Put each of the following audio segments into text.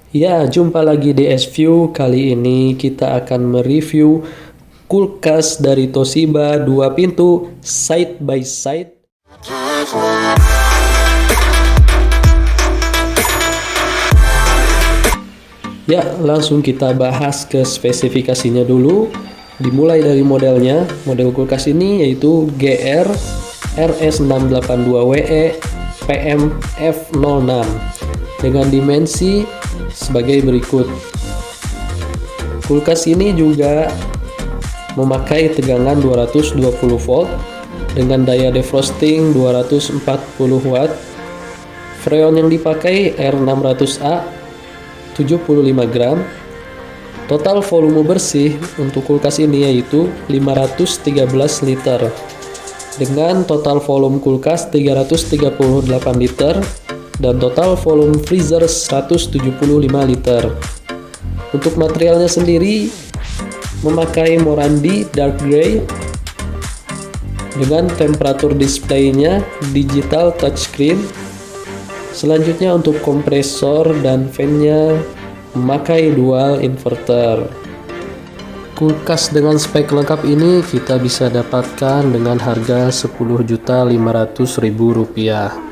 Ya, jumpa lagi di SView. Kali ini kita akan mereview kulkas dari Toshiba 2 pintu side by side. Ya, langsung kita bahas ke spesifikasinya dulu. Dimulai dari modelnya. Model kulkas ini yaitu GR RS682WE PMF06 dengan dimensi sebagai berikut. Kulkas ini juga memakai tegangan 220 volt dengan daya defrosting 240 watt. Freon yang dipakai R600A 75 gram. Total volume bersih untuk kulkas ini yaitu 513 liter dengan total volume kulkas 338 liter dan total volume freezer 175 liter. Untuk materialnya sendiri memakai Morandi Dark Gray dengan temperatur displaynya digital touchscreen. Selanjutnya untuk kompresor dan fan-nya memakai dual inverter. Kulkas dengan spek lengkap ini kita bisa dapatkan dengan harga Rp10.500.000.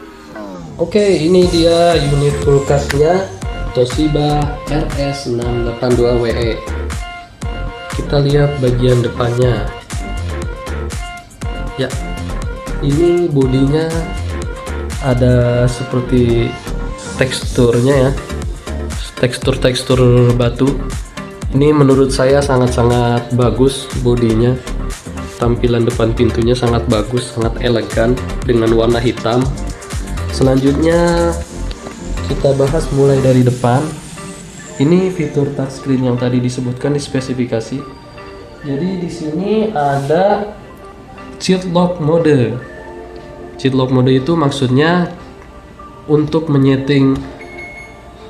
Oke, ini dia unit kulkasnya Toshiba RS682WE. Kita lihat bagian depannya. Ya, ini bodinya ada seperti teksturnya ya, tekstur batu. Ini menurut saya sangat-sangat bagus bodinya. Tampilan depan pintunya sangat bagus, sangat elegan dengan warna hitam. Selanjutnya kita bahas mulai dari depan. Ini fitur touchscreen yang tadi disebutkan di spesifikasi. Jadi di sini ada child lock mode. Child lock mode itu maksudnya untuk menyeting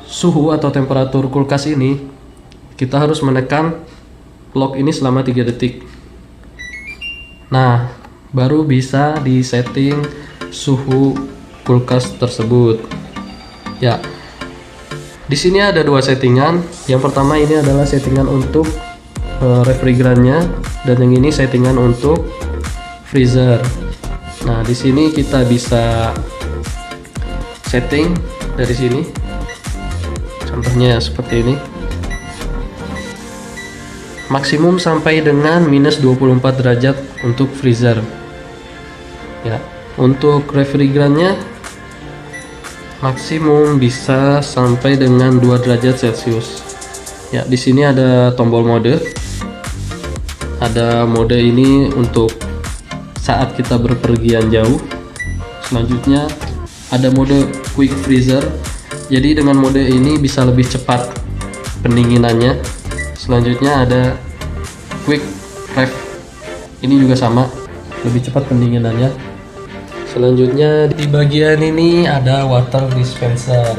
suhu atau temperatur kulkas ini, kita harus menekan lock ini selama 3 detik. Nah, baru bisa disetting suhu kulkas tersebut. Ya, di sini ada 2 settingan. Yang pertama ini adalah settingan untuk refrigerannya dan yang ini settingan untuk freezer. Nah, di sini kita bisa setting dari sini. Contohnya seperti ini. Maksimum sampai dengan minus 24 derajat untuk freezer. Ya, untuk refrigerannya maksimum bisa sampai dengan 2 derajat Celcius. Ya, di sini ada tombol mode. Ada mode ini untuk saat kita berpergian jauh. Selanjutnya ada mode quick freezer. Jadi dengan mode ini bisa lebih cepat pendinginannya. Selanjutnya ada quick ref. Ini juga sama, lebih cepat pendinginannya. Selanjutnya di bagian ini ada water dispenser.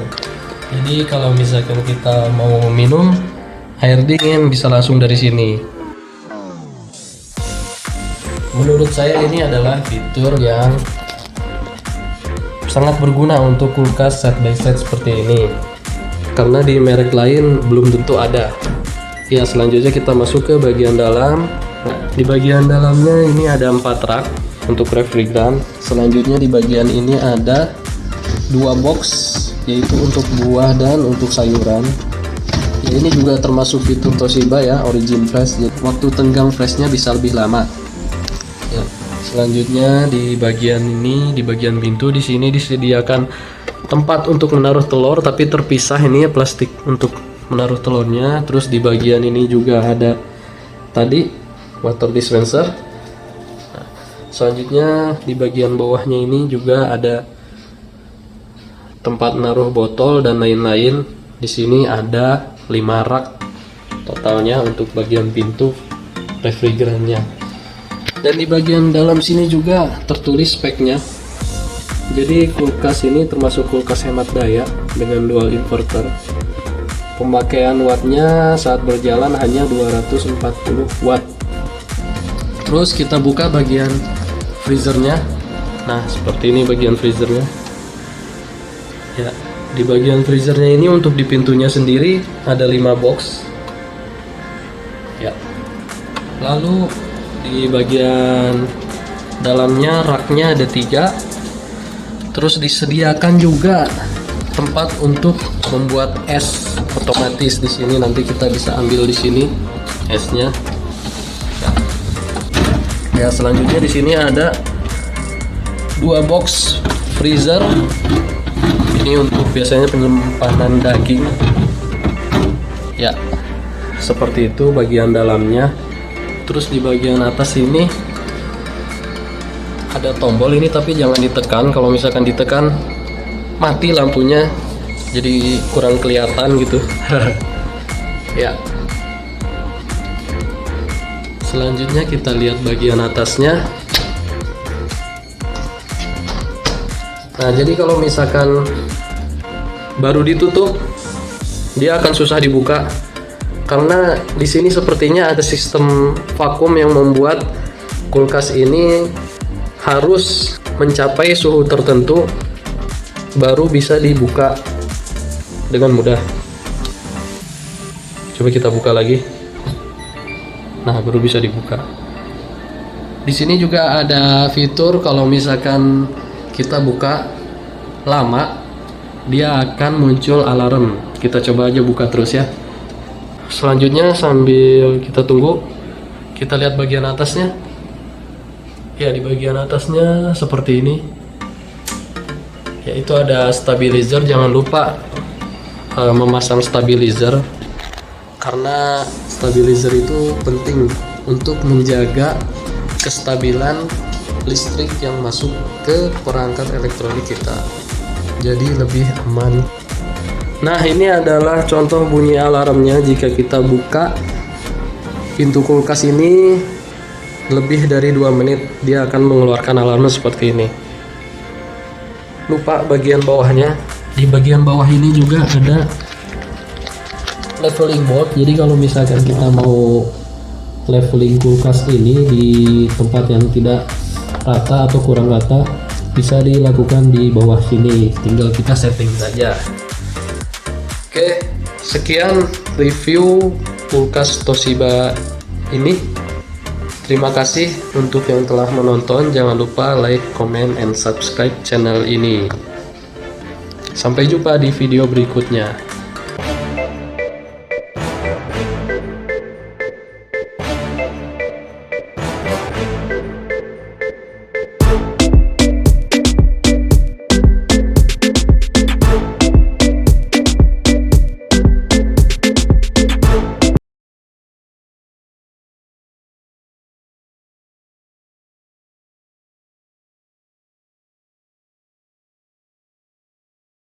Jadi kalau misalkan kita mau minum air dingin bisa langsung dari sini. Menurut saya ini adalah fitur yang sangat berguna untuk kulkas side by side seperti ini, karena di merek lain belum tentu ada. Ya, selanjutnya kita masuk ke bagian dalam. Nah, di bagian dalamnya ini ada 4 rak untuk refrigeran. Selanjutnya di bagian ini ada 2 box, yaitu untuk buah dan untuk sayuran. Ya, ini juga termasuk fitur Toshiba ya, origin fresh. Jadi waktu tenggang freshnya bisa lebih lama. Ya, selanjutnya di bagian ini, di bagian pintu di sini disediakan tempat untuk menaruh telur, tapi terpisah ini ya, plastik untuk menaruh telurnya. Terus di bagian ini juga ada tadi water dispenser. Nah, selanjutnya di bagian bawahnya ini juga ada tempat menaruh botol dan lain-lain. Di sini ada 5 rak totalnya untuk bagian pintu refrigerannya. Dan di bagian dalam sini juga tertulis speknya. Jadi kulkas ini termasuk kulkas hemat daya dengan dual inverter. Pemakaian wattnya saat berjalan hanya 240 watt. Terus kita buka bagian freezernya. Nah, seperti ini bagian freezernya. Ya, Di bagian freezernya ini untuk di pintunya sendiri ada 5 box ya. Lalu di bagian dalamnya raknya ada 3. Terus disediakan juga tempat untuk membuat es otomatis di sini. Nanti kita bisa ambil di sini esnya ya. Selanjutnya di sini ada 2 box freezer. Ini untuk biasanya penyimpanan daging ya, seperti itu bagian dalamnya. Terus di bagian atas ini ada tombol ini, tapi jangan ditekan. Kalau misalkan ditekan mati lampunya, jadi kurang kelihatan gitu. Ya. Selanjutnya kita lihat bagian atasnya. Nah, jadi kalau misalkan baru ditutup, dia akan susah dibuka karena di sini sepertinya ada sistem vakum yang membuat kulkas ini harus mencapai suhu tertentu baru bisa dibuka dengan mudah. Coba kita buka lagi. Nah, baru bisa dibuka. Di sini juga ada fitur kalau misalkan kita buka lama, dia akan muncul alarm. Kita coba aja buka terus ya. Selanjutnya sambil kita tunggu, kita lihat bagian atasnya. Ya, di bagian atasnya seperti ini. Yaitu ada stabilizer. Jangan lupa memasang stabilizer, karena stabilizer itu penting untuk menjaga kestabilan listrik yang masuk ke perangkat elektronik kita, jadi lebih aman. Nah, ini adalah contoh bunyi alarmnya. Jika kita buka pintu kulkas ini lebih dari 2 menit, dia akan mengeluarkan alarm seperti ini. Lupa bagian bawahnya. Di bagian bawah ini juga ada leveling board. Jadi kalau misalkan kita mau leveling kulkas ini di tempat yang tidak rata atau kurang rata, bisa dilakukan di bawah sini, tinggal kita setting saja. Oke, sekian review kulkas Toshiba ini. Terima kasih untuk yang telah menonton. Jangan lupa like, comment, and subscribe channel ini. Sampai jumpa di video berikutnya.